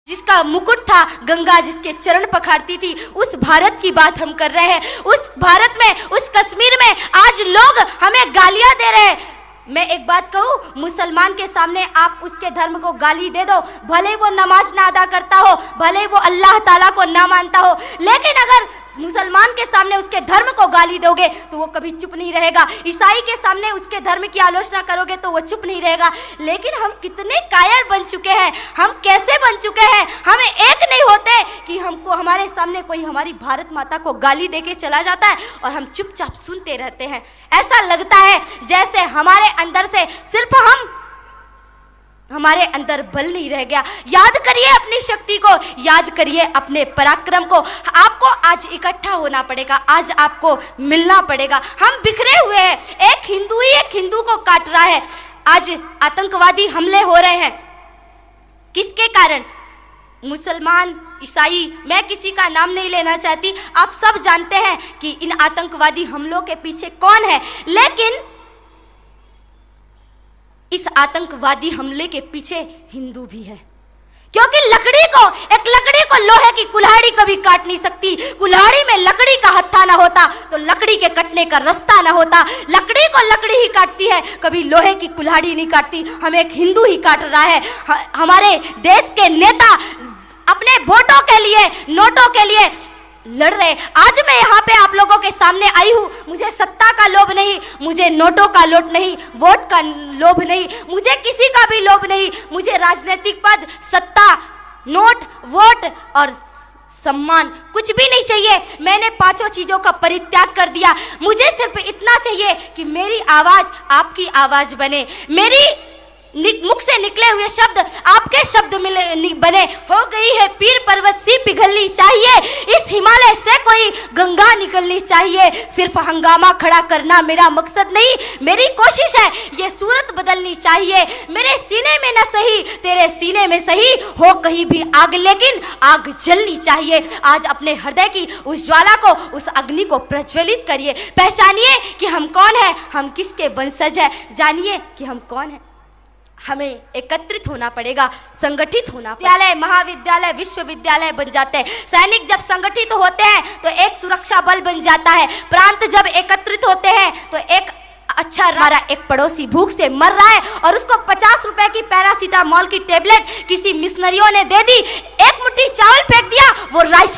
जिसका मुकुट था, गंगा जिसके चरण पखारती थी, उस भारत की बात हम कर रहे हैं। उस भारत में, उस कश्मीर में आज लोग हमें गालियां दे रहे हैं। मैं एक बात कहूँ, मुसलमान के सामने आप उसके धर्म को गाली दे दो, भले वो नमाज ना अदा करता हो, भले वो अल्लाह ताला को ना मानता हो, लेकिन अगर मुसलमान के सामने उसके धर्म को गाली दोगे तो वो कभी चुप नहीं रहेगा। ईसाई के सामने उसके धर्म की आलोचना करोगे तो वो चुप नहीं रहेगा। लेकिन हम कितने कायर बन चुके हैं, हम कैसे बन चुके हैं, हम एक नहीं होते कि हमको हमारे सामने कोई हमारी भारत माता को गाली देके चला जाता है और हम चुपचाप सुनते रहते हैं। ऐसा लगता है जैसे हमारे अंदर से सिर्फ हमारे अंदर बल नहीं रह गया। याद करिए अपनी शक्ति को, याद करिए अपने पराक्रम को। आपको आज इकट्ठा होना पड़ेगा, आज आपको मिलना पड़ेगा। हम बिखरे हुए हैं, एक हिंदू ही एक हिंदू को काट रहा है। आज आतंकवादी हमले हो रहे हैं, किसके कारण? मुसलमान, ईसाई, मैं किसी का नाम नहीं लेना चाहती, आप सब जानते हैं कि इन आतंकवादी हमलों के पीछे कौन है। लेकिन इस आतंकवादी हमले के पीछे हिंदू भी है, क्योंकि एक लकड़ी को लोहे की कुल्हाड़ी कभी काट नहीं सकती। कुल्हाड़ी में लकड़ी का हत्था ना होता तो लकड़ी के कटने का रास्ता ना होता। लकड़ी को लकड़ी ही काटती है, कभी लोहे की कुल्हाड़ी नहीं काटती। हम एक हिंदू ही काट रहा है। हमारे देश के नेता अपने वोटों के लिए, नोटों के लिए लड़ रहे। आज मैं यहाँ पे आप लोगों के सामने आई हूँ, मुझे सत्ता का लोभ नहीं, मुझे नोटों का लोभ नहीं, वोट का लोभ नहीं, मुझे किसी का भी लोभ नहीं। मुझे राजनीतिक पद, सत्ता, नोट, वोट और सम्मान कुछ भी नहीं चाहिए। मैंने पांचों चीजों का परित्याग कर दिया। मुझे सिर्फ इतना चाहिए कि मेरी आवाज आपकी आवाज बने, मेरी मुख से निकले हुए शब्द आपके शब्द बने। हो गई है पीर पर्वत सी पिघलनी चाहिए, इस हिमालय से कोई गंगा निकलनी चाहिए। सिर्फ हंगामा खड़ा करना मेरा मकसद नहीं, मेरी कोशिश है ये सूरत बदलनी चाहिए। मेरे सीने में न सही, तेरे सीने में सही, हो कहीं भी आग, लेकिन आग जलनी चाहिए। आज अपने हृदय की उस ज्वाला को, उस अग्नि को प्रज्वलित करिए। पहचानिए कि हम कौन है, हम किसके वंशज है। जानिए कि हम कौन है। हमें एकत्रित होना पड़ेगा, संगठित होना पड़ेगा। विद्यालय, महाविद्यालय, विश्वविद्यालय बन जाते हैं। सैनिक जब संगठित होते हैं तो एक सुरक्षा बल बन जाता है। प्रांत जब एकत्रित होते हैं तो एक अच्छा, हमारा एक पड़ोसी भूख से मर रहा है और उसको 50 रुपए की पैरासीटामोल की टेबलेट किसी मिशनरियों ने दे दी, एक मुट्ठी चावल फेंक दिया, वो राइस